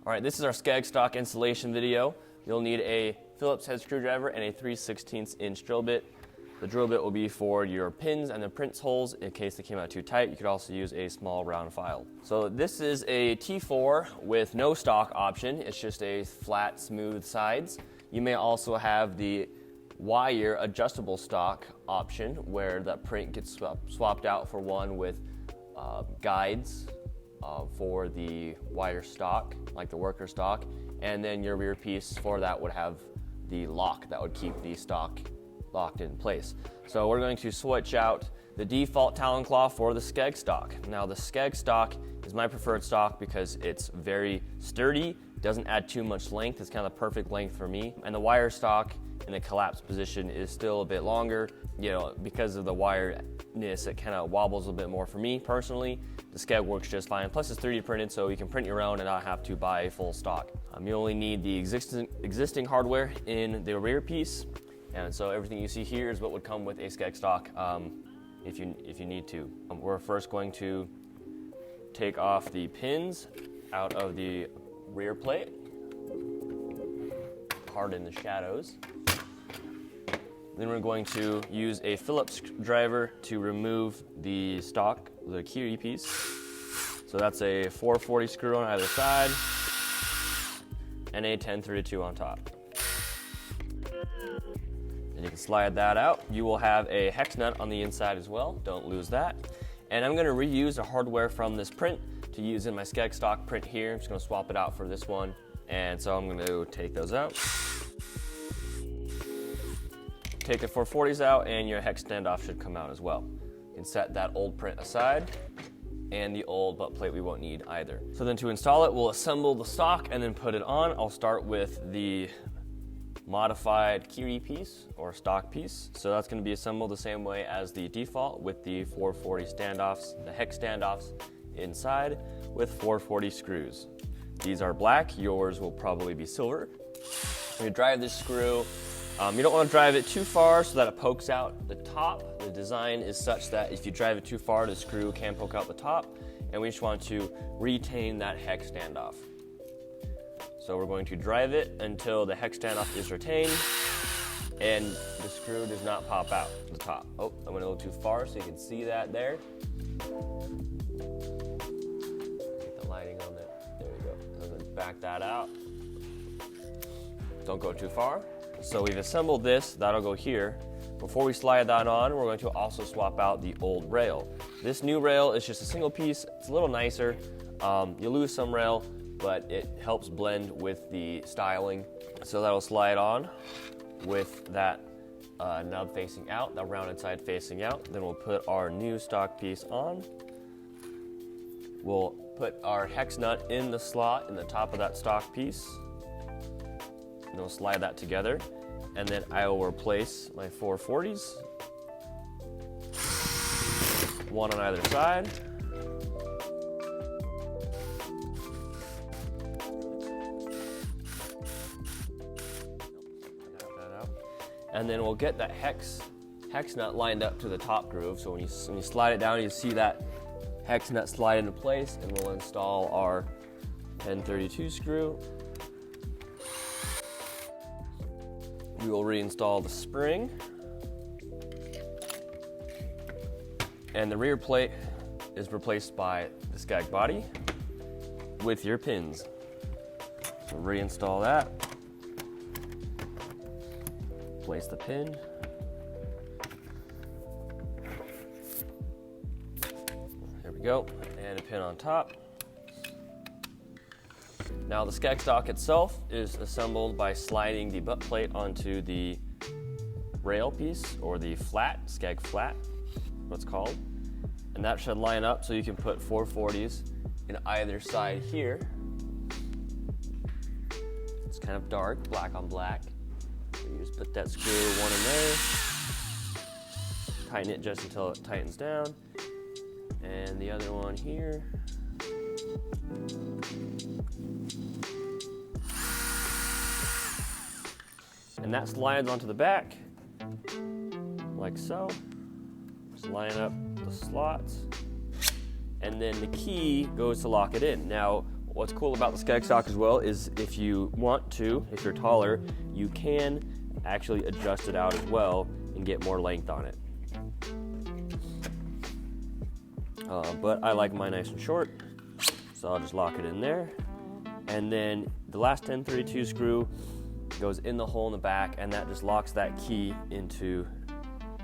All right, this is our Skegg stock installation video. You'll need a Phillips head screwdriver and a 3/16 inch drill bit. The drill bit will be for your pins and the prints holes in case they came out too tight. You could also use a small round file. So this is a T4 with no stock option. It's just a flat, smooth sides. You may also have the wire adjustable stock option where that print gets swapped out for one with guides for the wire stock, like the worker stock, and then your rear piece for that would have the lock that would keep the stock locked in place. So we're going to switch out the default Talon claw for the Skegg stock. Now the Skegg stock is my preferred stock because it's very sturdy, doesn't add too much length, it's kind of the perfect length for me. And the wire stock in the collapsed position is still a bit longer. You know, because of the wireness, it kind of wobbles a bit more for me personally. The Skegg works just fine. Plus it's 3D printed, so you can print your own and not have to buy a full stock. You only need the existing hardware in the rear piece. And so everything you see here is what would come with a Skegg stock if you need to. We're first going to take off the pins out of the rear plate, harden the shadows. Then we're going to use a Phillips screwdriver to remove the stock, the key piece. So that's a 440 screw on either side and a 1032 on top. And you can slide that out. You will have a hex nut on the inside as well. Don't lose that. And I'm going to reuse the hardware from this print to use in my Skegg stock print here. I'm just going to swap it out for this one. And so I'm going to take those out. Take the 440s out and your hex standoff should come out as well. You can set that old print aside and the old butt plate we won't need either. So then to install it, we'll assemble the stock and then put it on. I'll start with the modified key piece or stock piece. So that's going to be assembled the same way as the default with the 440 standoffs, the hex standoffs inside with 440 screws. These are black, yours will probably be silver. When you drive this screw, you don't want to drive it too far so that it pokes out the top. The design is such that if you drive it too far, the screw can poke out the top, and we just want to retain that hex standoff. So we're going to drive it until the hex standoff is retained and the screw does not pop out the top. Oh, I went a little too far so you can see that there. Get the lighting on there. There you go. I'm going to back that out. Don't go too far. So we've assembled this, that'll go here. Before we slide that on, we're going to also swap out the old rail. This new rail is just a single piece. It's a little nicer. You lose some rail, but it helps blend with the styling. So that'll slide on with that nub facing out, the rounded side facing out. Then we'll put our new stock piece on. We'll put our hex nut in the slot in the top of that stock piece. And we'll slide that together. And then I will replace my 440s. One on either side. And then we'll get that hex nut lined up to the top groove. So when you slide it down, you see that hex nut slide into place, and we'll install our 1032 screw. We will reinstall the spring. And the rear plate is replaced by the Skegg body with your pins. So reinstall that. Place the pin. There we go, and a pin on top. Now the Skegg stock itself is assembled by sliding the butt plate onto the rail piece, or the flat, Skegg flat, what's called. And that should line up so you can put 440s in either side here. It's kind of dark, black on black. You just put that screw one in there, tighten it just until it tightens down, and the other one here. And that slides onto the back, like so. Just line up the slots, and then the key goes to lock it in. Now, What's cool about the Skegg stock as well is if you want to, if you're taller, you can actually adjust it out as well and get more length on it. But I like mine nice and short, so I'll just lock it in there. And then the last 1032 screw goes in the hole in the back, and that just locks that key into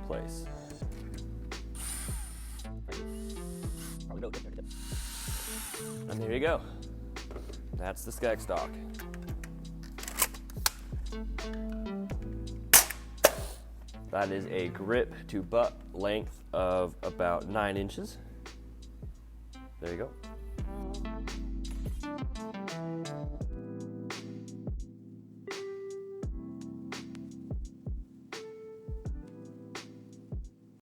place. And there you go. That's the Skegg stock. That is a grip to butt length of about 9 inches. There you go.